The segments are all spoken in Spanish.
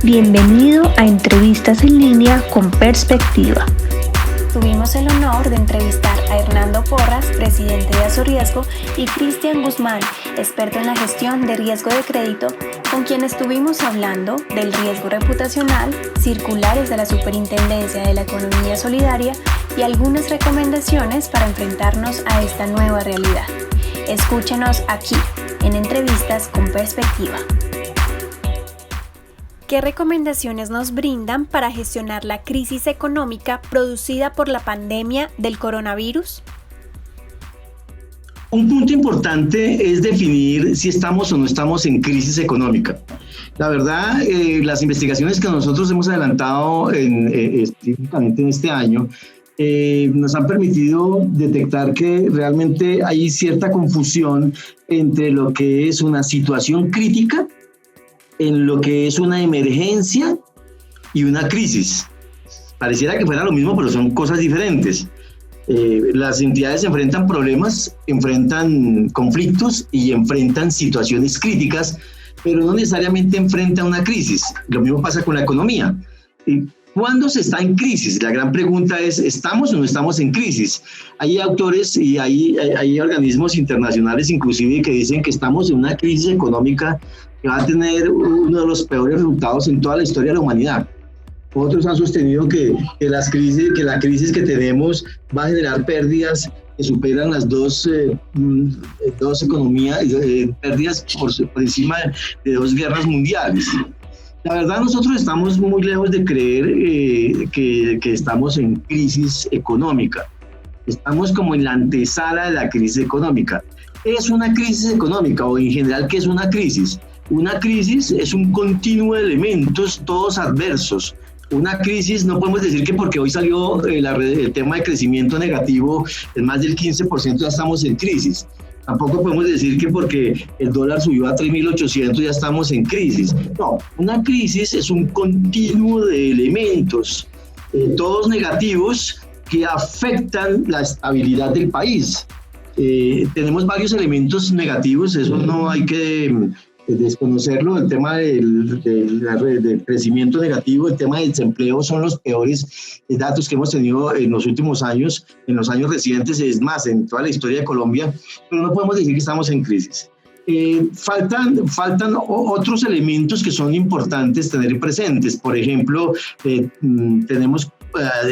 Bienvenido a Entrevistas en Línea con Perspectiva. Tuvimos el honor de entrevistar a Hernando Porras, presidente de Azoriesgo, y Cristian Guzmán, experto en la gestión de riesgo de crédito, con quien estuvimos hablando del riesgo reputacional, circulares de la Superintendencia de la Economía Solidaria y algunas recomendaciones para enfrentarnos a esta nueva realidad. Escúchenos aquí, en Entrevistas con Perspectiva. ¿Qué recomendaciones nos brindan para gestionar la crisis económica producida por la pandemia del coronavirus? Un punto importante es definir si estamos o no estamos en crisis económica. La verdad, las investigaciones que nosotros hemos adelantado específicamente en este año nos han permitido detectar que realmente hay cierta confusión entre lo que es una situación crítica, en lo que es una emergencia y una crisis. Pareciera que fuera lo mismo, pero son cosas diferentes. Las entidades enfrentan problemas, enfrentan conflictos y enfrentan situaciones críticas, pero no necesariamente enfrentan una crisis. Lo mismo pasa con la economía. ¿Cuándo se está en crisis? La gran pregunta es, ¿estamos o no estamos en crisis? Hay autores y hay organismos internacionales inclusive que dicen que estamos en una crisis económica que va a tener uno de los peores resultados en toda la historia de la humanidad. Otros han sostenido que la crisis que tenemos va a generar pérdidas que superan las dos economías, pérdidas por encima de 2 guerras mundiales. La verdad, nosotros estamos muy lejos de creer que estamos en crisis económica. Estamos como en la antesala de la crisis económica. ¿Qué es una crisis económica o en general qué es una crisis? Una crisis es un continuo de elementos, todos adversos. Una crisis, no podemos decir que porque hoy salió el tema de crecimiento negativo, en más del 15% ya estamos en crisis. Tampoco podemos decir que porque el dólar subió a 3.800 ya estamos en crisis. No, una crisis es un continuo de elementos, todos negativos, que afectan la estabilidad del país. Tenemos varios elementos negativos, eso no hay que desconocerlo. El tema del crecimiento negativo, el tema del desempleo son los peores datos que hemos tenido en los últimos años, en los años recientes, es más, en toda la historia de Colombia, pero no podemos decir que estamos en crisis. Faltan otros elementos que son importantes tener presentes. Por ejemplo, tenemos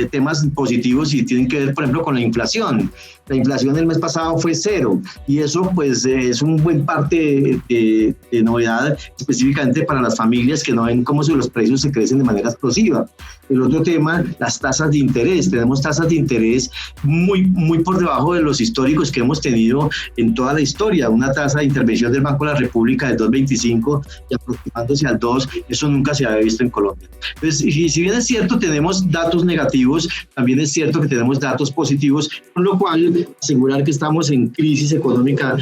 temas positivos y tienen que ver, por ejemplo, con la inflación. La inflación del mes pasado fue 0 y eso pues es un buen parte de novedad, específicamente para las familias que no ven cómo los precios se crecen de manera explosiva. El otro tema, las tasas de interés. Tenemos tasas de interés muy por debajo de los históricos que hemos tenido en toda la historia. Una tasa de intervención del Banco de la República del 2.25 y aproximándose al 2, eso nunca se había visto en Colombia. Entonces, y si bien es cierto, tenemos datos negativos, también es cierto que tenemos datos positivos, con lo cual asegurar que estamos en crisis económica,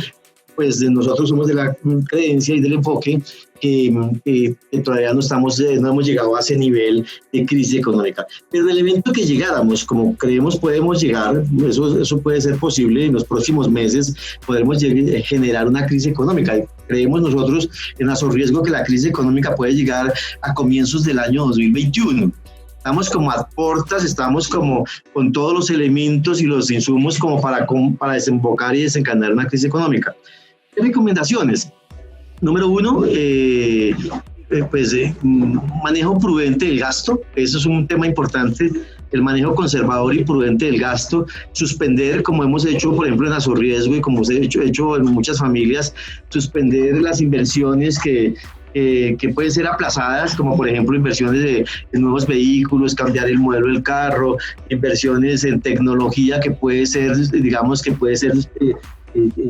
pues nosotros somos de la creencia y del enfoque que todavía no hemos llegado a ese nivel de crisis económica. Pero el evento que llegáramos, como creemos podemos llegar, eso puede ser posible en los próximos meses, podremos generar una crisis económica. Creemos nosotros en Azoriesgo que la crisis económica puede llegar a comienzos del año 2021. Estamos como a puertas, estamos como con todos los elementos y los insumos como para desembocar y desencadenar una crisis económica. ¿Qué recomendaciones? Número 1, manejo prudente del gasto. Eso es un tema importante, el manejo conservador y prudente del gasto. Suspender, como hemos hecho, por ejemplo, en Azoriesgo y como se ha hecho en muchas familias, suspender las inversiones que pueden ser aplazadas, como por ejemplo inversiones de nuevos vehículos, cambiar el modelo del carro, inversiones en tecnología que puede ser,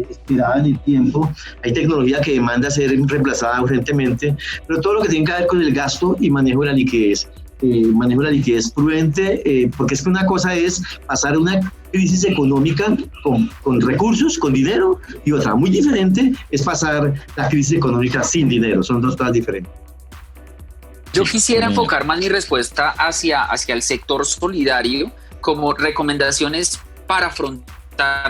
estirada en el tiempo. Hay tecnología que demanda ser reemplazada urgentemente, pero todo lo que tiene que ver con el gasto y manejo de la liquidez. Manejo de la liquidez prudente, porque es que una cosa es pasar una crisis económica con recursos, con dinero, y otra muy diferente es pasar la crisis económica sin dinero. Son dos cosas diferentes. Yo quisiera enfocar más mi respuesta hacia el sector solidario como recomendaciones para afrontar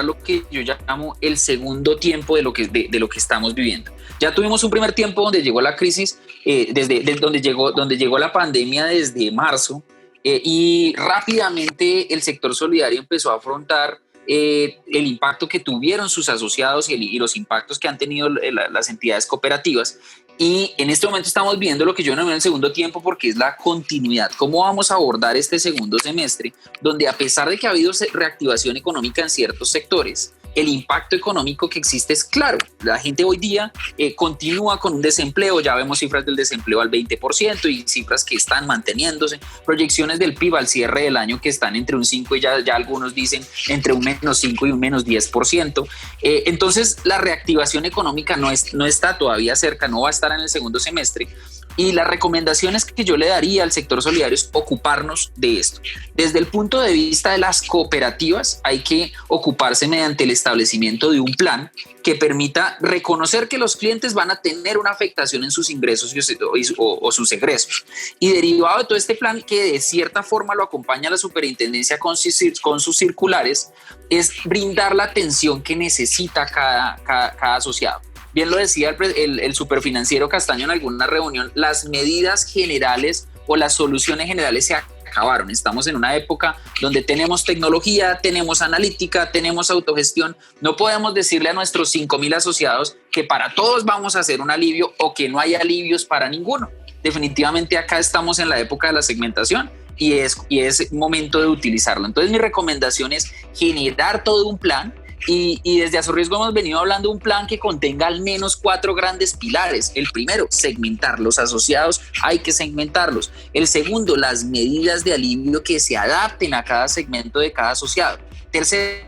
lo que yo llamo el segundo tiempo de lo que estamos viviendo. Ya tuvimos un primer tiempo donde llegó la crisis donde llegó la pandemia desde marzo, y rápidamente el sector solidario empezó a afrontar el impacto que tuvieron sus asociados y los impactos que han tenido las entidades cooperativas. Y en este momento estamos viendo lo que yo denomino el segundo tiempo, porque es la continuidad. ¿Cómo vamos a abordar este segundo semestre, donde a pesar de que ha habido reactivación económica en ciertos sectores, el impacto económico que existe es claro? La gente hoy día continúa con un desempleo, ya vemos cifras del desempleo al 20% y cifras que están manteniéndose, proyecciones del PIB al cierre del año que están entre un 5 y ya algunos dicen entre un menos 5 y un menos 10%. Entonces la reactivación económica no está todavía cerca, no va a estar en el segundo semestre. Y las recomendaciones que yo le daría al sector solidario es ocuparnos de esto. Desde el punto de vista de las cooperativas, hay que ocuparse mediante el establecimiento de un plan que permita reconocer que los clientes van a tener una afectación en sus ingresos o sus egresos. Y derivado de todo este plan, que de cierta forma lo acompaña la superintendencia con sus circulares, es brindar la atención que necesita cada asociado. Bien lo decía el superfinanciero Castaño en alguna reunión, las medidas generales o las soluciones generales se acabaron. Estamos en una época donde tenemos tecnología, tenemos analítica, tenemos autogestión. No podemos decirle a nuestros 5,000 asociados que para todos vamos a hacer un alivio o que no hay alivios para ninguno. Definitivamente acá estamos en la época de la segmentación y es momento de utilizarlo. Entonces mi recomendación es generar todo un plan. Y desde Azorriesgo hemos venido hablando de un plan que contenga al menos 4 grandes pilares. El primero, segmentar los asociados, hay que segmentarlos. El segundo, las medidas de alivio que se adapten a cada segmento de cada asociado. Tercero,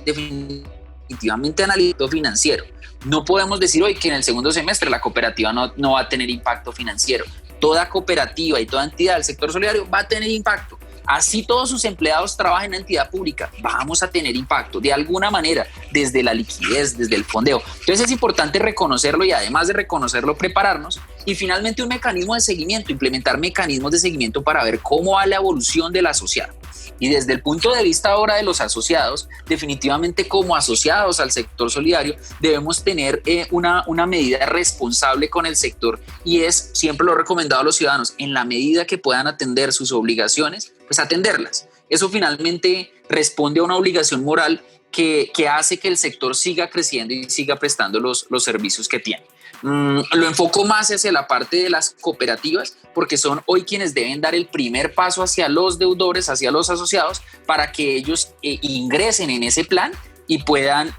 definitivamente análisis financiero. No podemos decir hoy que en el segundo semestre la cooperativa no va a tener impacto financiero. Toda cooperativa y toda entidad del sector solidario va a tener impacto. Así todos sus empleados trabajan en entidad pública, vamos a tener impacto de alguna manera, desde la liquidez, desde el fondeo. Entonces es importante reconocerlo y además de reconocerlo, prepararnos. Y finalmente un mecanismo de seguimiento, implementar mecanismos de seguimiento para ver cómo va la evolución del asociado. Y desde el punto de vista ahora de los asociados, definitivamente como asociados al sector solidario debemos tener una medida responsable con el sector, y es, siempre lo he recomendado a los ciudadanos, en la medida que puedan atender sus obligaciones, pues atenderlas. Eso finalmente responde a una obligación moral que hace que el sector siga creciendo y siga prestando los servicios que tiene. Lo enfoco más hacia la parte de las cooperativas, porque son hoy quienes deben dar el primer paso hacia los deudores, hacia los asociados, para que ellos ingresen en ese plan y puedan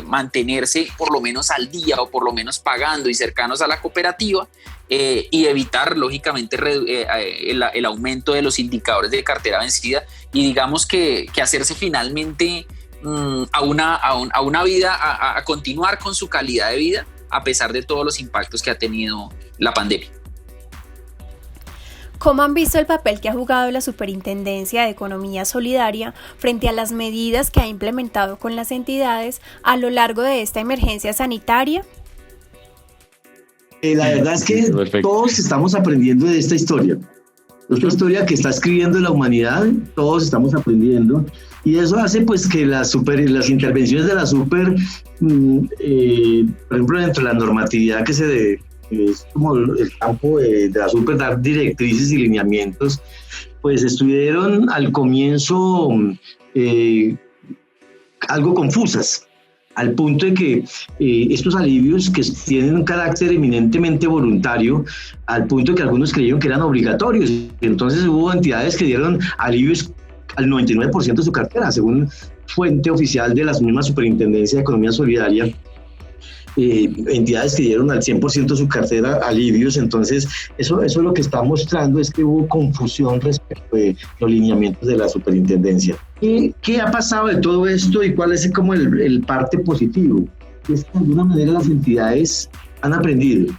mantenerse por lo menos al día o por lo menos pagando y cercanos a la cooperativa, y evitar lógicamente el aumento de los indicadores de cartera vencida, y digamos que hacerse finalmente a una vida, a continuar con su calidad de vida a pesar de todos los impactos que ha tenido la pandemia. ¿Cómo han visto el papel que ha jugado la Superintendencia de Economía Solidaria frente a las medidas que ha implementado con las entidades a lo largo de esta emergencia sanitaria? La verdad es que todos estamos aprendiendo de esta historia. Esta historia que está escribiendo la humanidad, todos estamos aprendiendo. Y eso hace pues que las intervenciones de la super, por ejemplo, dentro de la normatividad es como el campo de la super, dar directrices y lineamientos, pues estuvieron al comienzo algo confusas, al punto de que estos alivios, que tienen un carácter eminentemente voluntario, al punto de que algunos creyeron que eran obligatorios. Entonces hubo entidades que dieron alivios al 99% de su cartera, según fuente oficial de la misma Superintendencia de Economía Solidaria. Entidades que dieron al 100% de su cartera alivios. Entonces eso lo que está mostrando es que hubo confusión respecto de los lineamientos de la superintendencia. ¿Y qué ha pasado de todo esto y cuál es como el parte positivo? Es que de alguna manera las entidades han aprendido.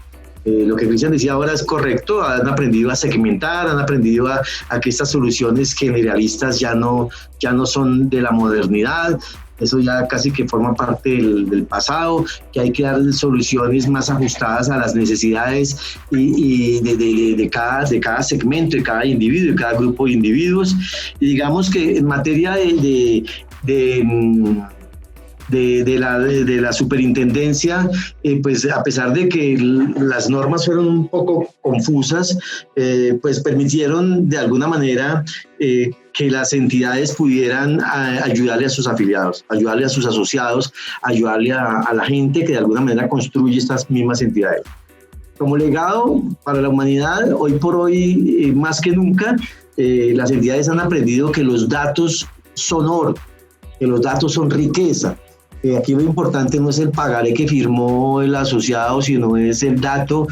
Lo que Cristian decía ahora es correcto, han aprendido a segmentar, han aprendido a que estas soluciones generalistas ya no son de la modernidad. Eso ya casi que forma parte del pasado, que hay que dar soluciones más ajustadas a las necesidades y de cada segmento, de cada individuo, de cada grupo de individuos. Y digamos que en materia de de la superintendencia, pues a pesar de que las normas fueron un poco confusas, pues permitieron de alguna manera que las entidades pudieran ayudarle a sus afiliados, ayudarle a sus asociados, ayudarle a la gente que de alguna manera construye estas mismas entidades. Como legado para la humanidad, hoy por hoy, más que nunca, las entidades han aprendido que los datos son oro, que los datos son riqueza. Aquí lo importante no es el pagaré que firmó el asociado, sino es el dato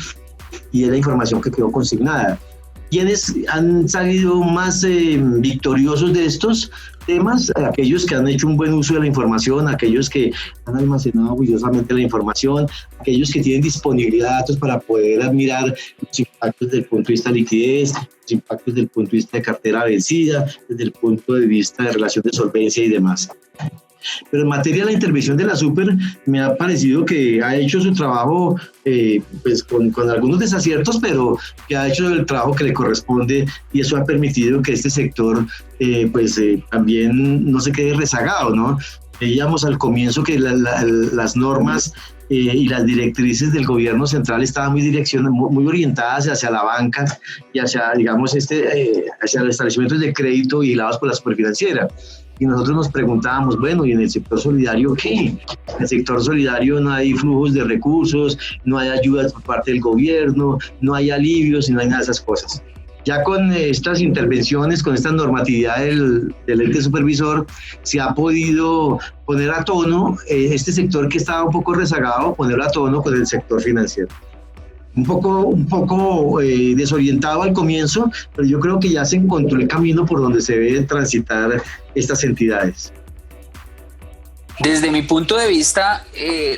y es la información que quedó consignada. ¿Quiénes han salido más victoriosos de estos temas? Aquellos que han hecho un buen uso de la información, aquellos que han almacenado orgullosamente la información, aquellos que tienen disponibilidad de datos para poder mirar los impactos desde el punto de vista de liquidez, los impactos desde el punto de vista de cartera vencida, desde el punto de vista de relación de solvencia y demás. Pero en materia de la intervención de la Super, me ha parecido que ha hecho su trabajo pues con algunos desaciertos, pero que ha hecho el trabajo que le corresponde, y eso ha permitido que este sector también no se quede rezagado, ¿no? Veíamos al comienzo que las normas y las directrices del gobierno central estaban muy orientadas hacia la banca y hacia, digamos, hacia los establecimientos de crédito vigilados por la superfinanciera. Y nosotros nos preguntábamos, bueno, ¿y en el sector solidario qué? En el sector solidario no hay flujos de recursos, no hay ayudas por parte del gobierno, no hay alivios y no hay nada de esas cosas. Ya con estas intervenciones, con esta normatividad del ente supervisor, se ha podido poner a tono este sector que estaba un poco rezagado, ponerlo a tono con el sector financiero. Un poco desorientado al comienzo, pero yo creo que ya se encontró el camino por donde se deben transitar estas entidades. Desde mi punto de vista,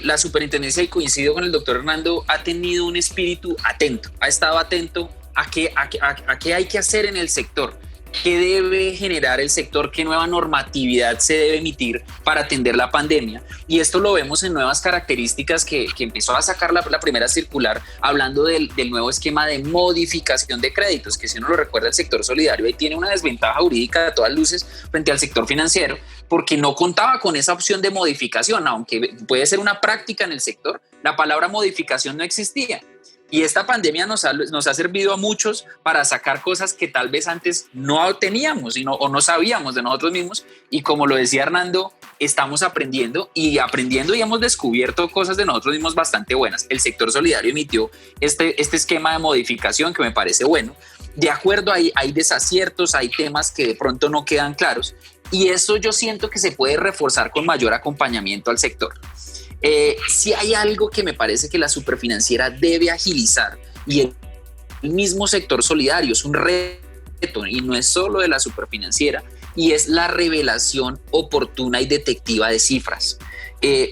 la superintendencia, y coincido con el doctor Hernando, ha tenido un espíritu atento, ha estado atento a qué hay que hacer en el sector, qué debe generar el sector, qué nueva normatividad se debe emitir para atender la pandemia. Y esto lo vemos en nuevas características que empezó a sacar la primera circular, hablando del nuevo esquema de modificación de créditos, que si uno lo recuerda, el sector solidario ahí tiene una desventaja jurídica de todas luces frente al sector financiero, porque no contaba con esa opción de modificación, aunque puede ser una práctica en el sector, la palabra modificación no existía. Y esta pandemia nos ha servido a muchos para sacar cosas que tal vez antes no teníamos o no sabíamos de nosotros mismos. Y como lo decía Hernando, estamos aprendiendo y hemos descubierto cosas de nosotros mismos bastante buenas. El sector solidario emitió este esquema de modificación que me parece bueno. De acuerdo, hay desaciertos, hay temas que de pronto no quedan claros. Y eso yo siento que se puede reforzar con mayor acompañamiento al sector. Si hay algo que me parece que la superfinanciera debe agilizar, y el mismo sector solidario es un reto, y no es solo de la superfinanciera, y es la revelación oportuna y detectiva de cifras.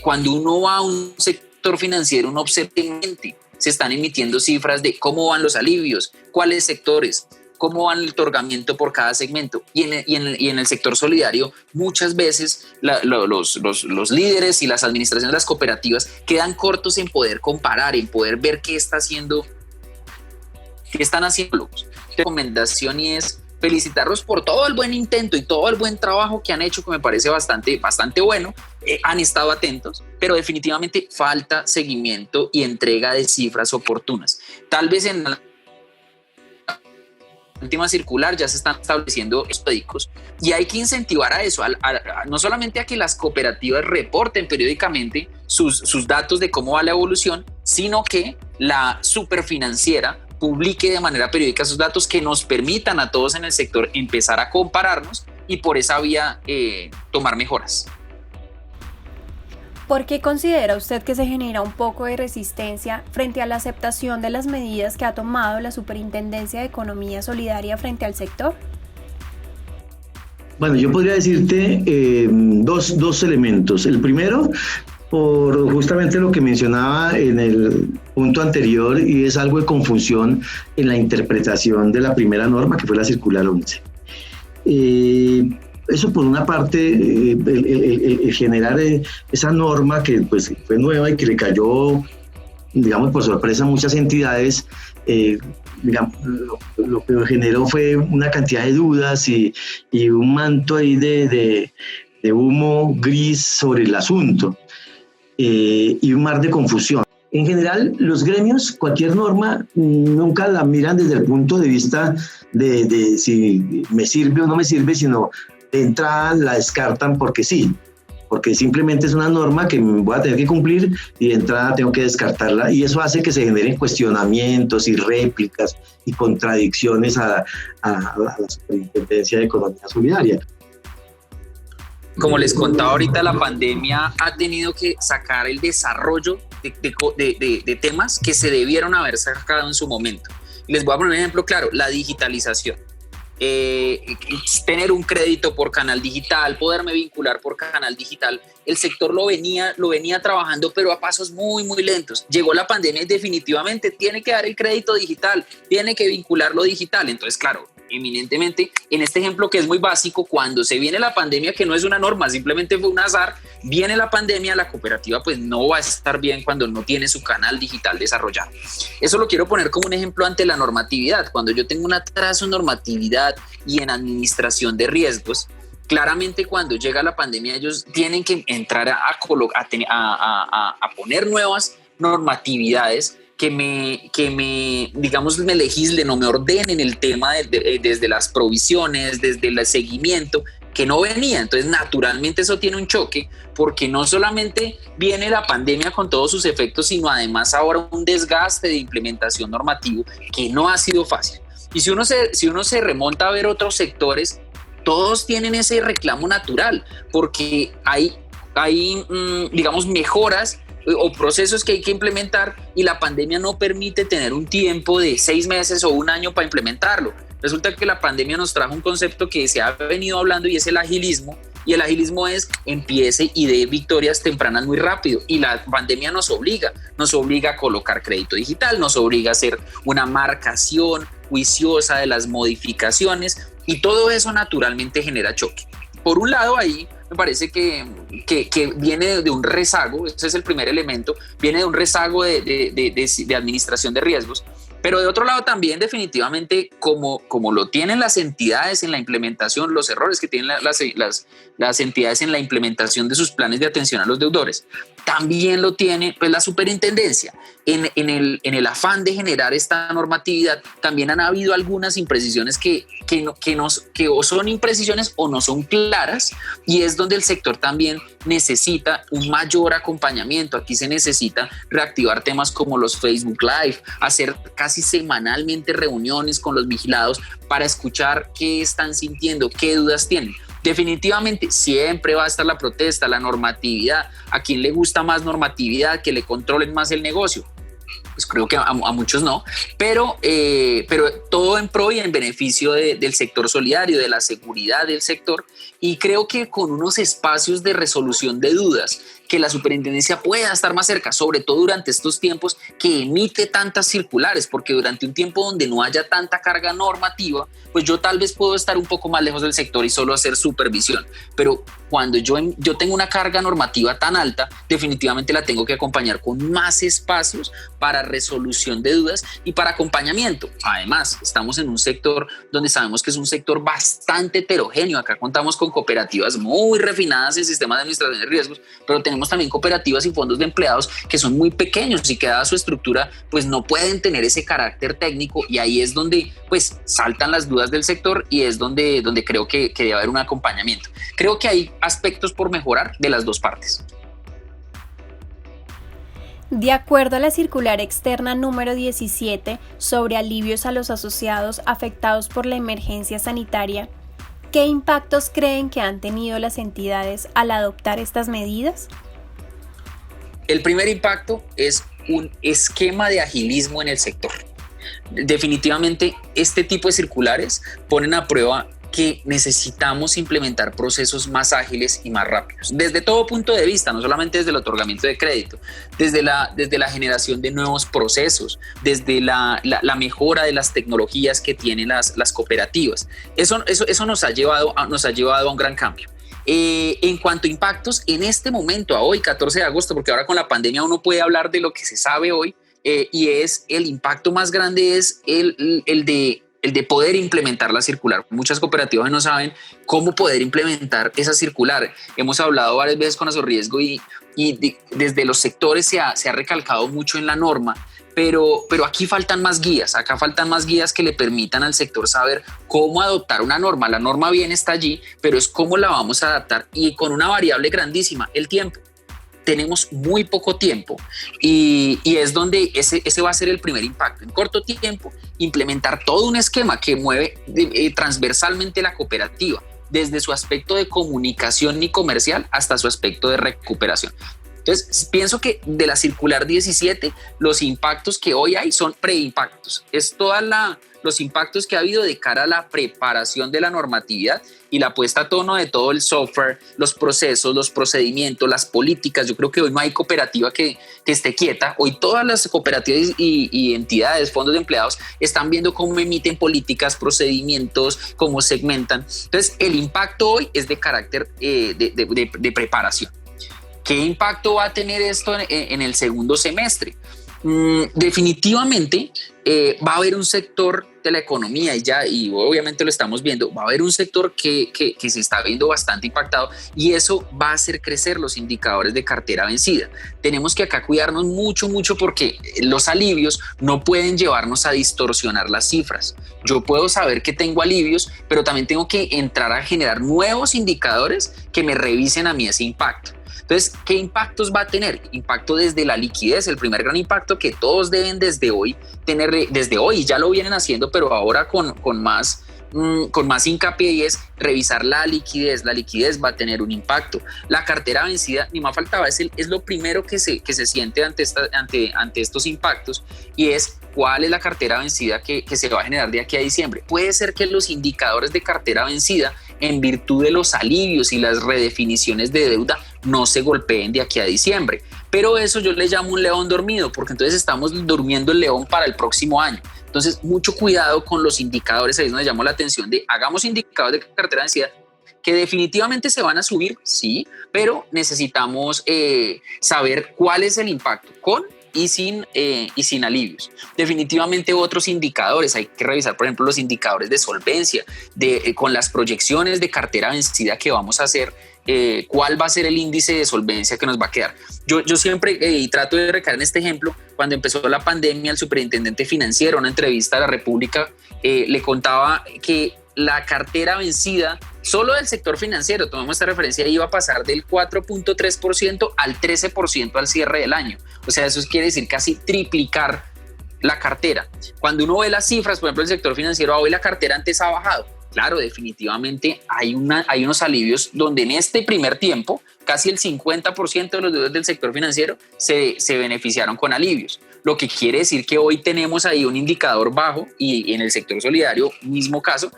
Cuando uno va a un sector financiero, uno observa que se están emitiendo cifras de cómo van los alivios, cuáles sectores, cómo va el otorgamiento por cada segmento. Y en el sector solidario, muchas veces los líderes y las administraciones de las cooperativas quedan cortos en poder comparar, en poder ver qué están haciendo. La recomendación es felicitarlos por todo el buen intento y todo el buen trabajo que han hecho, que me parece bastante bueno. Han estado atentos, pero definitivamente falta seguimiento y entrega de cifras oportunas. Tal vez en la última circular ya se están estableciendo médicos, y hay que incentivar a eso, no solamente a que las cooperativas reporten periódicamente sus datos de cómo va la evolución, sino que la superfinanciera publique de manera periódica sus datos que nos permitan a todos en el sector empezar a compararnos y por esa vía tomar mejoras. ¿Por qué considera usted que se genera un poco de resistencia frente a la aceptación de las medidas que ha tomado la Superintendencia de Economía Solidaria frente al sector? Bueno, yo podría decirte dos elementos. El primero, por justamente lo que mencionaba en el punto anterior, y es algo de confusión en la interpretación de la primera norma, que fue la circular 11. Eso por una parte, el generar esa norma que pues fue nueva y que le cayó, digamos, por sorpresa a muchas entidades, digamos, lo que generó fue una cantidad de dudas y un manto ahí de de humo gris sobre el asunto y un mar de confusión. En general, los gremios, cualquier norma, nunca la miran desde el punto de vista de si me sirve o no me sirve, sino de entrada la descartan porque sí, porque simplemente es una norma que voy a tener que cumplir y de entrada tengo que descartarla, y eso hace que se generen cuestionamientos y réplicas y contradicciones a la Superintendencia de Economía Solidaria. Como les contaba ahorita, la pandemia ha tenido que sacar el desarrollo de temas que se debieron haber sacado en su momento. Les voy a poner un ejemplo claro: la digitalización. Tener un crédito por canal digital, poderme vincular por canal digital, el sector lo venía trabajando, pero a pasos muy, muy lentos. Llegó la pandemia y definitivamente tiene que dar el crédito digital, tiene que vincularlo digital. Entonces, claro, eminentemente, en este ejemplo que es muy básico, cuando se viene la pandemia, que no es una norma, simplemente fue un azar, viene la pandemia, la cooperativa pues no va a estar bien cuando no tiene su canal digital desarrollado. Eso lo quiero poner como un ejemplo ante la normatividad. Cuando yo tengo un atraso en normatividad y en administración de riesgos, claramente cuando llega la pandemia ellos tienen que entrar a poner nuevas normatividades que me legislen o me ordenen el tema desde las provisiones, desde el seguimiento, que no venía. Entonces, naturalmente eso tiene un choque, porque no solamente viene la pandemia con todos sus efectos, sino además ahora un desgaste de implementación normativo que no ha sido fácil. Y si uno se remonta a ver otros sectores, todos tienen ese reclamo natural, porque hay mejoras o procesos que hay que implementar, y la pandemia no permite tener un tiempo de 6 meses o un año para implementarlo. Resulta que la pandemia nos trajo un concepto que se ha venido hablando, y es el agilismo, y el agilismo es empiece y dé victorias tempranas muy rápido, y la pandemia nos obliga a colocar crédito digital, nos obliga a hacer una marcación juiciosa de las modificaciones, y todo eso naturalmente genera choque. Por un lado, ahí me parece que viene de un rezago, ese es el primer elemento, viene de un rezago de administración de riesgos, pero de otro lado también definitivamente como lo tienen las entidades en la implementación, los errores que tienen las entidades en la implementación de sus planes de atención a los deudores, también lo tiene pues la superintendencia. En el afán de generar esta normatividad también han habido algunas imprecisiones que o son imprecisiones o no son claras, y es donde el sector también necesita un mayor acompañamiento. Aquí se necesita reactivar temas como los Facebook Live, hacer casi semanalmente reuniones con los vigilados para escuchar qué están sintiendo, qué dudas tienen. Definitivamente siempre va a estar la protesta, la normatividad. ¿A quién le gusta más normatividad? Que le controlen más el negocio. Pues creo que a muchos no, pero todo en pro y en beneficio del sector solidario, de la seguridad del sector, y creo que con unos espacios de resolución de dudas, que la superintendencia pueda estar más cerca, sobre todo durante estos tiempos que emite tantas circulares, porque durante un tiempo donde no haya tanta carga normativa, pues yo tal vez puedo estar un poco más lejos del sector y solo hacer supervisión, pero cuando yo tengo una carga normativa tan alta, definitivamente la tengo que acompañar con más espacios para resolución de dudas y para acompañamiento. Además, estamos en un sector donde sabemos que es un sector bastante heterogéneo. Acá contamos con cooperativas muy refinadas en sistemas de administración de riesgos, pero tenemos también cooperativas y fondos de empleados que son muy pequeños y que dada su estructura pues no pueden tener ese carácter técnico, y ahí es donde pues saltan las dudas del sector, y es donde creo que debe haber un acompañamiento. Creo que hay aspectos por mejorar de las dos partes. De acuerdo a la circular externa número 17 sobre alivios a los asociados afectados por la emergencia sanitaria, ¿qué impactos creen que han tenido las entidades al adoptar estas medidas? El primer impacto es un esquema de agilismo en el sector. Definitivamente este tipo de circulares ponen a prueba que necesitamos implementar procesos más ágiles y más rápidos, desde todo punto de vista, no solamente desde el otorgamiento de crédito, desde la generación de nuevos procesos, desde la mejora de las tecnologías que tienen las cooperativas. Eso nos ha llevado a un gran cambio. En cuanto a impactos, en este momento, a hoy, 14 de agosto, porque ahora con la pandemia uno puede hablar de lo que se sabe hoy, y es el impacto más grande es el de el de poder implementar la circular. Muchas cooperativas no saben cómo poder implementar esa circular. Hemos hablado varias veces con Azorriesgo y desde los sectores se ha recalcado mucho en la norma, pero aquí faltan más guías. Acá faltan más guías que le permitan al sector saber cómo adoptar una norma. La norma bien está allí, pero es cómo la vamos a adaptar, y con una variable grandísima, el tiempo. Tenemos muy poco tiempo y es donde ese va a ser el primer impacto. En corto tiempo, implementar todo un esquema que mueve transversalmente la cooperativa, desde su aspecto de comunicación y comercial hasta su aspecto de recuperación. Entonces, pienso que de la circular 17, los impactos que hoy hay son preimpactos. Es todos los impactos que ha habido de cara a la preparación de la normatividad y la puesta a tono de todo el software, los procesos, los procedimientos, las políticas. Yo creo que hoy no hay cooperativa que esté quieta. Hoy todas las cooperativas y entidades, fondos de empleados, están viendo cómo emiten políticas, procedimientos, cómo segmentan. Entonces, el impacto hoy es de carácter de preparación. ¿Qué impacto va a tener esto en el segundo semestre? Definitivamente va a haber un sector de la economía y obviamente lo estamos viendo, va a haber un sector que se está viendo bastante impactado, y eso va a hacer crecer los indicadores de cartera vencida. Tenemos que acá cuidarnos mucho porque los alivios no pueden llevarnos a distorsionar las cifras. Yo puedo saber que tengo alivios, pero también tengo que entrar a generar nuevos indicadores que me revisen a mí ese impacto. Entonces, ¿qué impactos va a tener? Impacto desde la liquidez, el primer gran impacto que todos deben desde hoy tener, desde hoy ya lo vienen haciendo, pero ahora con más hincapié, y es revisar la liquidez. La liquidez va a tener un impacto. La cartera vencida, ni más faltaba, es lo primero que se siente ante estos impactos, y es cuál es la cartera vencida que se va a generar de aquí a diciembre. Puede ser que los indicadores de cartera vencida, en virtud de los alivios y las redefiniciones de deuda, no se golpeen de aquí a diciembre. Pero eso yo le llamo un león dormido, porque entonces estamos durmiendo el león para el próximo año. Entonces, mucho cuidado con los indicadores. Ahí es donde llamo la atención de hagamos indicadores de cartera vencida que definitivamente se van a subir, sí, pero necesitamos saber cuál es el impacto con y sin alivios. Definitivamente otros indicadores, hay que revisar, por ejemplo, los indicadores de solvencia, con las proyecciones de cartera vencida que vamos a hacer, cuál va a ser el índice de solvencia que nos va a quedar. Yo siempre trato de recaer en este ejemplo. Cuando empezó la pandemia, el superintendente financiero, en una entrevista a La República, le contaba que la cartera vencida solo del sector financiero, tomamos esta referencia, iba a pasar del 4.3% al 13% al cierre del año. O sea, eso quiere decir casi triplicar la cartera. Cuando uno ve las cifras, por ejemplo, el sector financiero, hoy la cartera antes ha bajado. Claro, definitivamente hay unos alivios donde en este primer tiempo casi el 50% de los deudores del sector financiero se beneficiaron con alivios. Lo que quiere decir que hoy tenemos ahí un indicador bajo, y en el sector solidario, mismo caso,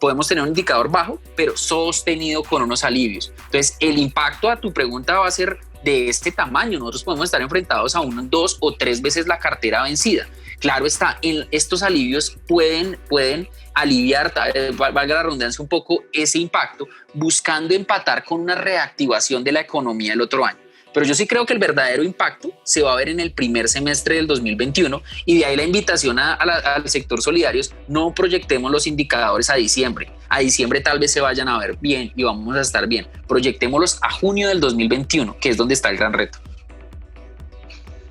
podemos tener un indicador bajo, pero sostenido con unos alivios. Entonces, el impacto a tu pregunta va a ser de este tamaño. Nosotros podemos estar enfrentados a 1, 2 o 3 veces la cartera vencida. Claro está, estos alivios pueden aliviar, valga la redundancia, un poco ese impacto, buscando empatar con una reactivación de la economía el otro año. Pero yo sí creo que el verdadero impacto se va a ver en el primer semestre del 2021, y de ahí la invitación al sector solidarios: no proyectemos los indicadores a diciembre. A diciembre tal vez se vayan a ver bien y vamos a estar bien. Proyectémoslos a junio del 2021, que es donde está el gran reto.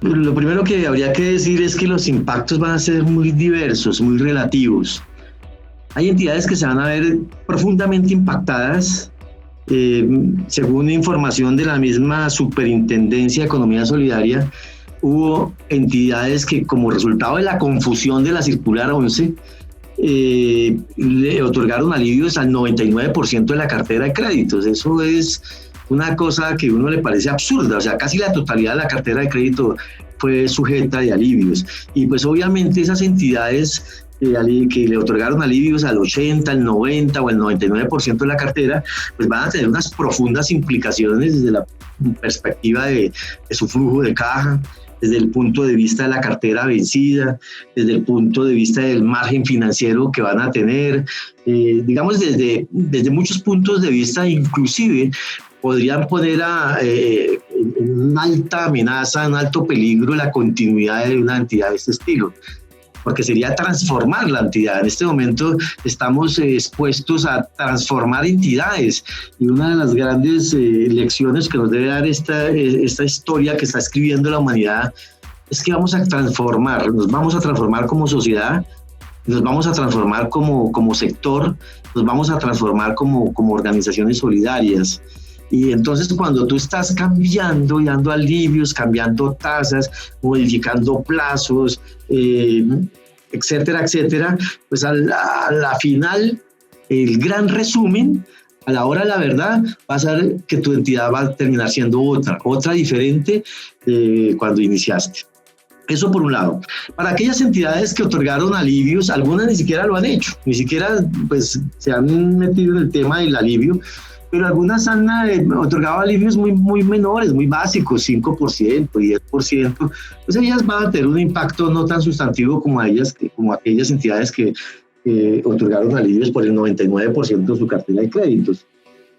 Lo primero que habría que decir es que los impactos van a ser muy diversos, muy relativos. Hay entidades que se van a ver profundamente impactadas. Según información de la misma Superintendencia de Economía Solidaria, hubo entidades que, como resultado de la confusión de la circular 11, le otorgaron alivios al 99% de la cartera de créditos. Eso es una cosa que a uno le parece absurda. O sea, casi la totalidad de la cartera de crédito fue sujeta de alivios, y pues obviamente esas entidades que le otorgaron alivios al 80, al 90 o al 99% de la cartera, pues van a tener unas profundas implicaciones desde la perspectiva de su flujo de caja, desde el punto de vista de la cartera vencida, desde el punto de vista del margen financiero que van a tener, digamos desde muchos puntos de vista. Inclusive podrían poner en una alta amenaza, en alto peligro, la continuidad de una entidad de este estilo. porque sería transformar la entidad. En este momento estamos expuestos a transformar entidades, y una de las grandes lecciones que nos debe dar esta historia que está escribiendo la humanidad es que vamos a transformar, nos vamos a transformar como sociedad, nos vamos a transformar como sector, nos vamos a transformar como organizaciones solidarias. Y entonces cuando tú estás cambiando y dando alivios, cambiando tasas, modificando plazos, etcétera, etcétera, pues a la final, el gran resumen, a la hora de la verdad, va a ser que tu entidad va a terminar siendo otra diferente cuando iniciaste. Eso por un lado. Para aquellas entidades que otorgaron alivios, algunas ni siquiera lo han hecho, ni siquiera pues, se han metido en el tema del alivio, pero algunas han otorgado alivios muy menores, muy básicos, 5%, 10%, pues ellas van a tener un impacto no tan sustantivo como aquellas entidades que otorgaron alivios por el 99% de su cartera de créditos.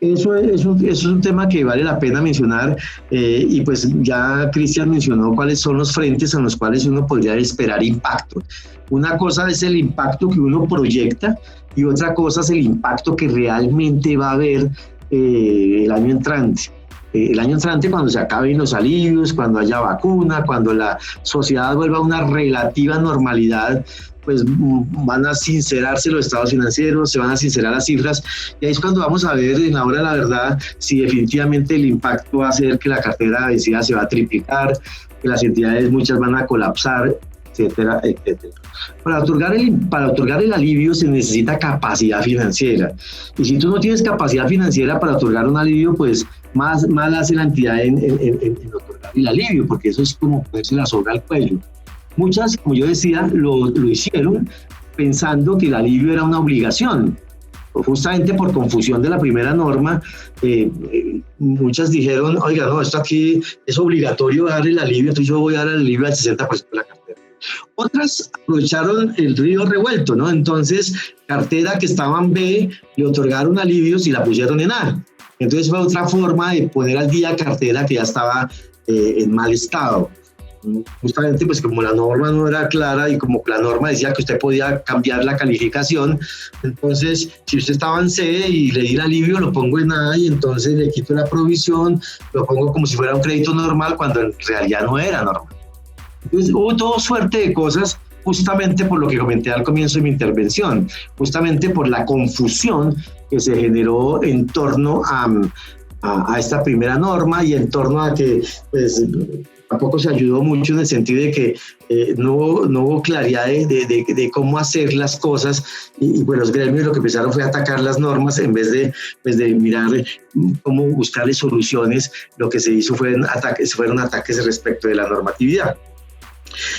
Eso es un tema que vale la pena mencionar, y pues ya Cristian mencionó cuáles son los frentes en los cuales uno podría esperar impacto. Una cosa es el impacto que uno proyecta y otra cosa es el impacto que realmente va a haber el año entrante. El año entrante, cuando se acaben los alivios, cuando haya vacuna, cuando la sociedad vuelva a una relativa normalidad, pues van a sincerarse los estados financieros, se van a sincerar las cifras, y ahí es cuando vamos a ver en la hora de la verdad si definitivamente el impacto va a ser que la cartera vencida se va a triplicar, que las entidades muchas van a colapsar, etcétera, etcétera. Para otorgar el alivio se necesita capacidad financiera, y si tú no tienes capacidad financiera para otorgar un alivio, pues mal hace la entidad en otorgar el alivio, porque eso es como ponerse la soga al cuello. Muchas, como yo decía, lo hicieron pensando que el alivio era una obligación. Justamente por confusión de la primera norma, muchas dijeron, oiga, no, esto aquí es obligatorio dar el alivio, entonces yo voy a dar el alivio al 60% de la cartera. Otras aprovecharon el río revuelto, ¿no? Entonces, cartera que estaba en B, le otorgaron alivios y la pusieron en A. Entonces fue otra forma de poner al día cartera que ya estaba en mal estado. Justamente pues como la norma no era clara y como la norma decía que usted podía cambiar la calificación, entonces si usted estaba en C y le di el alivio, lo pongo en A y entonces le quito la provisión, lo pongo como si fuera un crédito normal cuando en realidad no era normal. Entonces hubo toda suerte de cosas, justamente por lo que comenté al comienzo de mi intervención, justamente por la confusión que se generó en torno a esta primera norma y en torno a que pues tampoco se ayudó mucho en el sentido de que no hubo claridad de cómo hacer las cosas, y pues los gremios lo que empezaron fue a atacar las normas en vez de mirar cómo buscarle soluciones. Lo que se hizo fueron ataques respecto de la normatividad.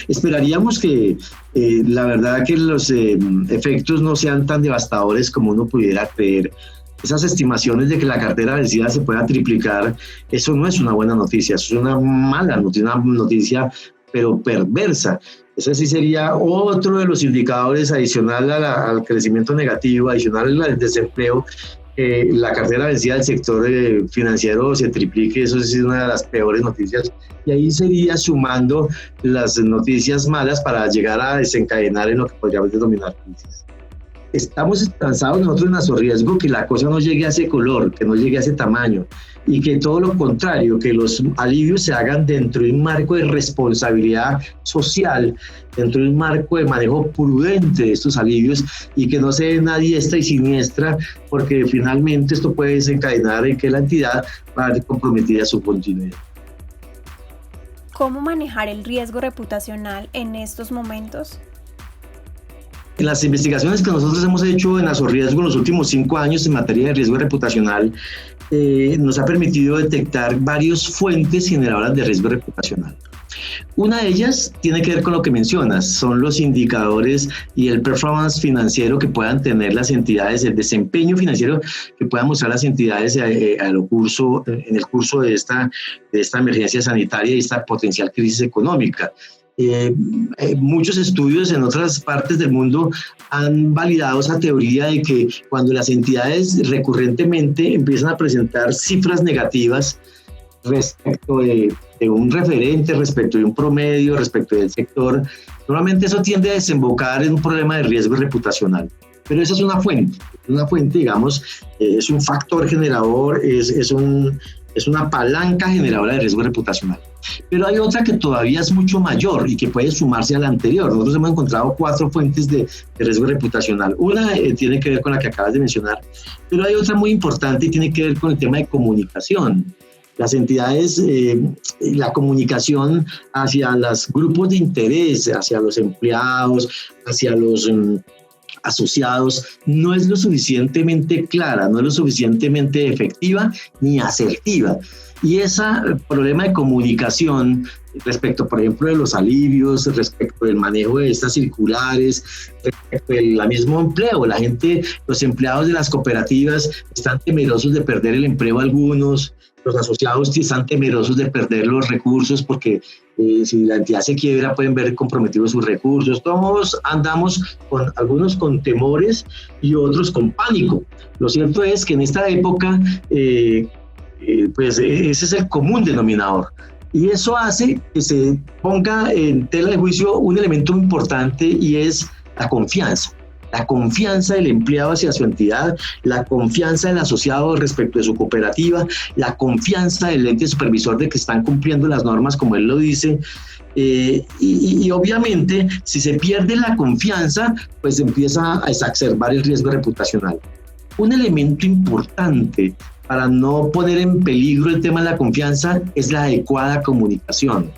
Esperaríamos que la verdad que los efectos no sean tan devastadores como uno pudiera creer. Esas estimaciones de que la cartera vencida se pueda triplicar, eso no es una buena noticia, eso es una mala noticia, una noticia pero perversa. Ese sí sería otro de los indicadores adicional al crecimiento negativo, adicional al desempleo. La cartera vencida del sector financiero se triplique, eso sí es una de las peores noticias, y ahí sería sumando las noticias malas para llegar a desencadenar en lo que podríamos denominar crisis. Estamos esperanzados nosotros en Azorriesgo que la cosa no llegue a ese color, que no llegue a ese tamaño, y que todo lo contrario, que los alivios se hagan dentro de un marco de responsabilidad social, dentro de un marco de manejo prudente de estos alivios, y que no se den a diestra y siniestra, porque finalmente esto puede desencadenar en que la entidad va a ver comprometida su continuidad. ¿Cómo manejar el riesgo reputacional en estos momentos? En las investigaciones que nosotros hemos hecho en Azorriesgo en los últimos 5 años en materia de riesgo reputacional, nos ha permitido detectar varias fuentes generadoras de riesgo reputacional. Una de ellas tiene que ver con lo que mencionas, son los indicadores y el performance financiero que puedan tener las entidades, el desempeño financiero que puedan mostrar las entidades en el curso de esta emergencia sanitaria y esta potencial crisis económica. Muchos estudios en otras partes del mundo han validado esa teoría de que cuando las entidades recurrentemente empiezan a presentar cifras negativas respecto de un referente, respecto de un promedio, respecto del sector, Normalmente eso tiende a desembocar en un problema de riesgo reputacional. Pero esa es una fuente, digamos, es un factor generador, es una palanca generadora de riesgo reputacional. Pero hay otra que todavía es mucho mayor y que puede sumarse a la anterior. Nosotros hemos encontrado 4 fuentes de riesgo reputacional. Una tiene que ver con la que acabas de mencionar, pero hay otra muy importante y tiene que ver con el tema de comunicación. Las entidades, la comunicación hacia los grupos de interés, hacia los empleados, hacia los asociados, no es lo suficientemente clara, no es lo suficientemente efectiva ni asertiva. Y ese problema de comunicación respecto, por ejemplo, de los alivios, respecto del manejo de estas circulares, respecto del mismo empleo, los empleados de las cooperativas están temerosos de perder el empleo algunos, los asociados están temerosos de perder los recursos porque si la entidad se quiebra pueden ver comprometidos sus recursos. Todos andamos algunos con temores y otros con pánico. Lo cierto es que en esta época pues ese es el común denominador. Y eso hace que se ponga en tela de juicio un elemento importante y es la confianza. La confianza del empleado hacia su entidad, la confianza del asociado respecto de su cooperativa, la confianza del ente supervisor de que están cumpliendo las normas como él lo dice. Y obviamente, si se pierde la confianza, pues empieza a exacerbar el riesgo reputacional. Un elemento importante para no poner en peligro el tema de la confianza es la adecuada comunicación.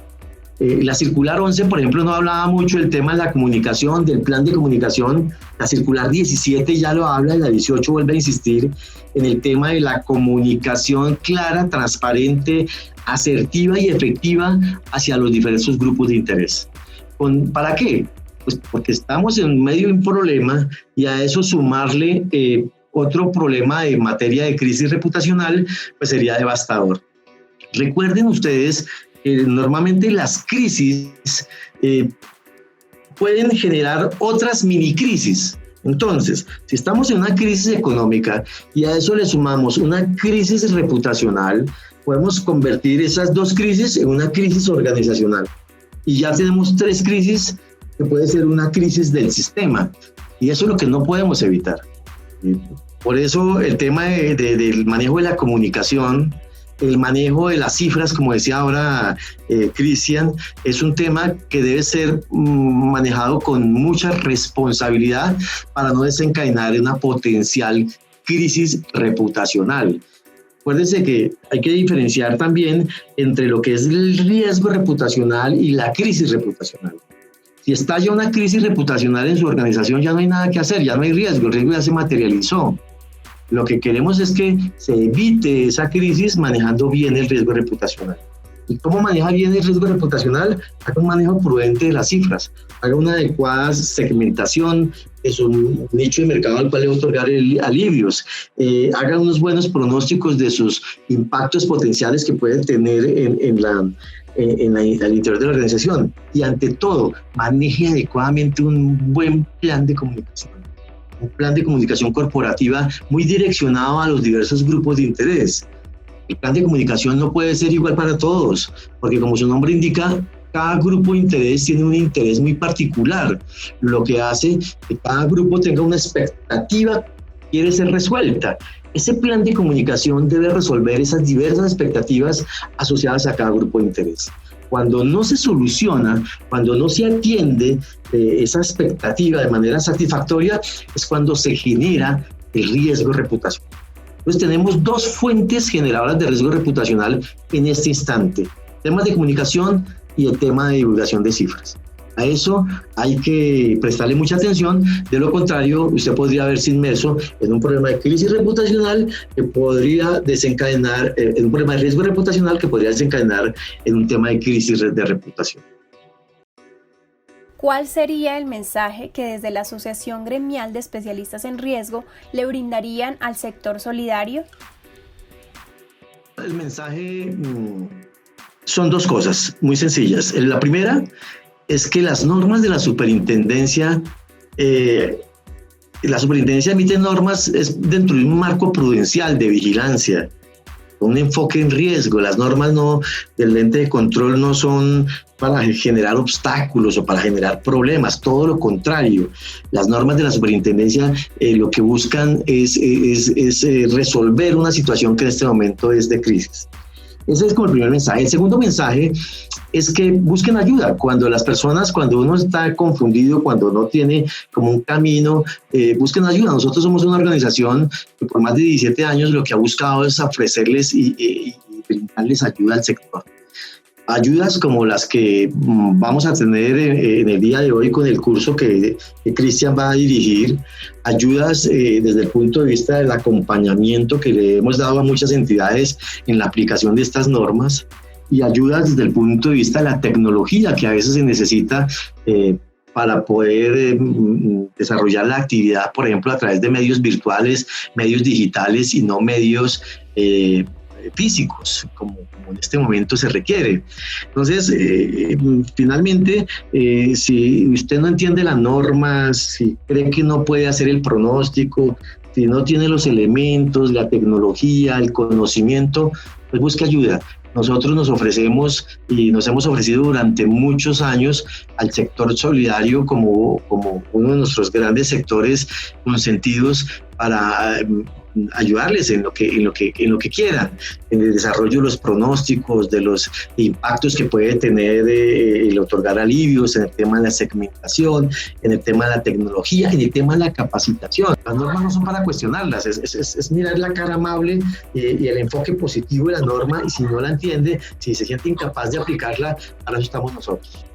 La circular 11, por ejemplo, no hablaba mucho del tema de la comunicación, del plan de comunicación. La circular 17 ya lo habla y la 18 vuelve a insistir en el tema de la comunicación clara, transparente, asertiva y efectiva hacia los diversos grupos de interés. ¿Para qué? Pues porque estamos en medio de un problema y a eso sumarle otro problema de materia de crisis reputacional, pues sería devastador. Recuerden ustedes normalmente las crisis pueden generar otras mini crisis. Entonces, si estamos en una crisis económica y a eso le sumamos una crisis reputacional, podemos convertir esas 2 crisis en una crisis organizacional. Y ya tenemos 3 crisis que puede ser una crisis del sistema. Y eso es lo que no podemos evitar. Por eso el tema del manejo de la comunicación, el manejo de las cifras, como decía ahora Cristian, es un tema que debe ser manejado con mucha responsabilidad para no desencadenar una potencial crisis reputacional. Acuérdense que hay que diferenciar también entre lo que es el riesgo reputacional y la crisis reputacional. Si estalla una crisis reputacional en su organización, ya no hay nada que hacer, ya no hay riesgo, el riesgo ya se materializó. Lo que queremos es que se evite esa crisis manejando bien el riesgo reputacional. ¿Y cómo maneja bien el riesgo reputacional? Haga un manejo prudente de las cifras, haga una adecuada segmentación de su nicho de mercado al cual le va a otorgar alivios, haga unos buenos pronósticos de sus impactos potenciales que pueden tener al interior de la organización. Y ante todo, maneje adecuadamente un buen plan de comunicación. Un plan de comunicación corporativa muy direccionado a los diversos grupos de interés. El plan de comunicación no puede ser igual para todos, porque como su nombre indica, cada grupo de interés tiene un interés muy particular, lo que hace que cada grupo tenga una expectativa que quiere ser resuelta. Ese plan de comunicación debe resolver esas diversas expectativas asociadas a cada grupo de interés. Cuando no se soluciona, cuando no se atiende esa expectativa de manera satisfactoria, es cuando se genera el riesgo reputacional. Entonces tenemos 2 fuentes generadoras de riesgo reputacional en este instante: temas de comunicación y el tema de divulgación de cifras. A eso hay que prestarle mucha atención, de lo contrario usted podría verse inmerso en un problema de crisis reputacional que podría desencadenar, en un problema de riesgo reputacional que podría desencadenar en un tema de crisis de reputación. ¿Cuál sería el mensaje que desde la Asociación Gremial de Especialistas en Riesgo le brindarían al sector solidario? El mensaje son 2 cosas muy sencillas. La primera es que las normas de la superintendencia emite normas dentro de un marco prudencial de vigilancia. un enfoque en riesgo. Las normas del ente de control no son para generar obstáculos o para generar problemas, todo lo contrario. Las normas de la superintendencia lo que buscan es resolver una situación que en este momento es de crisis. Ese es como el primer mensaje. El segundo mensaje es que busquen ayuda. Cuando uno está confundido, cuando no tiene como un camino, busquen ayuda. Nosotros somos una organización que por más de 17 años lo que ha buscado es ofrecerles y brindarles ayuda al sector. Ayudas como las que vamos a tener en el día de hoy con el curso que Cristian va a dirigir, ayudas desde el punto de vista del acompañamiento que le hemos dado a muchas entidades en la aplicación de estas normas, y ayudas desde el punto de vista de la tecnología que a veces se necesita para poder desarrollar la actividad, por ejemplo, a través de medios virtuales, medios digitales y no medios físicos, como en este momento se requiere. Entonces, finalmente, si usted no entiende las normas, si cree que no puede hacer el pronóstico, si no tiene los elementos, la tecnología, el conocimiento, pues busque ayuda. Nosotros nos ofrecemos y nos hemos ofrecido durante muchos años al sector solidario como uno de nuestros grandes sectores consentidos para ayudarles en lo que quieran, en el desarrollo de los pronósticos, de los impactos que puede tener el otorgar alivios, en el tema de la segmentación, en el tema de la tecnología, en el tema de la capacitación. Las normas no son para cuestionarlas, es mirar la cara amable y el enfoque positivo de la norma, y si no la entiende, si se siente incapaz de aplicarla, para eso estamos nosotros.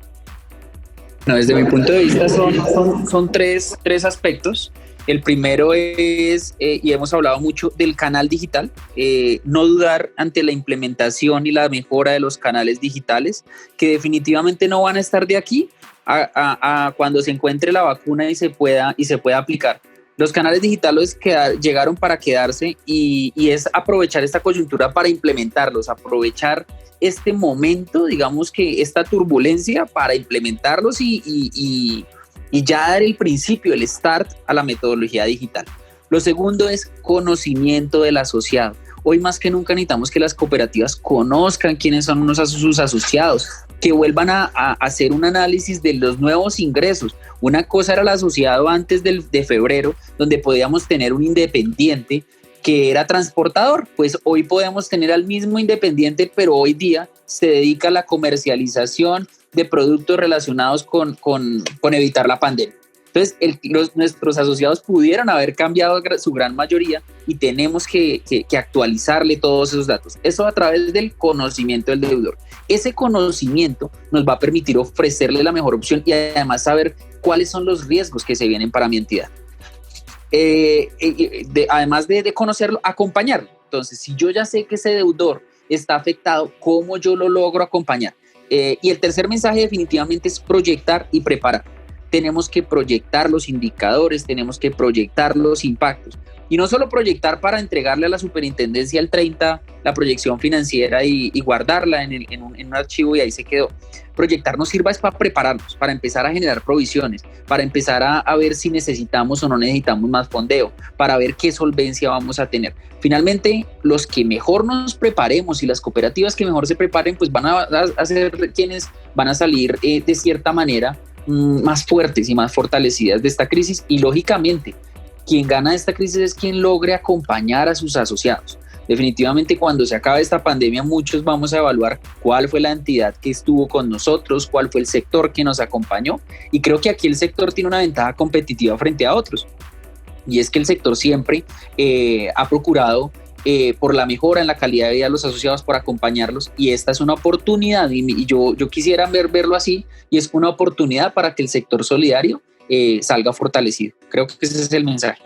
No, desde mi punto de vista son tres aspectos. El primero es, y hemos hablado mucho del canal digital, no dudar ante la implementación y la mejora de los canales digitales, que definitivamente no van a estar de aquí a cuando se encuentre la vacuna y se pueda aplicar. Los canales digitales llegaron para quedarse y es aprovechar esta coyuntura para implementarlos, aprovechar este momento, digamos que esta turbulencia para implementarlos y ya dar el principio, el start a la metodología digital. Lo segundo es conocimiento del asociado. Hoy más que nunca necesitamos que las cooperativas conozcan quiénes son sus asociados, que vuelvan a hacer un análisis de los nuevos ingresos. Una cosa era el asociado antes de febrero, donde podíamos tener un independiente que era transportador, pues hoy podemos tener al mismo independiente, pero hoy día se dedica a la comercialización de productos relacionados con evitar la pandemia. Entonces, nuestros asociados pudieron haber cambiado su gran mayoría y tenemos que actualizarle todos esos datos. Eso a través del conocimiento del deudor. Ese conocimiento nos va a permitir ofrecerle la mejor opción y además saber cuáles son los riesgos que se vienen para mi entidad. Además de conocerlo, acompañarlo. Entonces, si yo ya sé que ese deudor está afectado, ¿cómo yo lo logro acompañar? Y el tercer mensaje definitivamente es proyectar y preparar. Tenemos que proyectar los indicadores, tenemos que proyectar los impactos. Y no solo proyectar para entregarle a la superintendencia el 30 la proyección financiera y guardarla en un archivo y ahí se quedó. Proyectar nos sirva es para prepararnos, para empezar a generar provisiones, para empezar a ver si necesitamos o no necesitamos más fondeo, para ver qué solvencia vamos a tener. Finalmente, los que mejor nos preparemos y las cooperativas que mejor se preparen, pues van a ser quienes van a salir de cierta manera más fuertes y más fortalecidas de esta crisis. Y lógicamente, quien gana de esta crisis es quien logre acompañar a sus asociados. Definitivamente, cuando se acabe esta pandemia, muchos vamos a evaluar cuál fue la entidad que estuvo con nosotros, cuál fue el sector que nos acompañó, y creo que aquí el sector tiene una ventaja competitiva frente a otros, y es que el sector siempre ha procurado por la mejora en la calidad de vida de los asociados, por acompañarlos, y esta es una oportunidad, y yo quisiera verlo así, y es una oportunidad para que el sector solidario salga fortalecido. Creo que ese es el mensaje.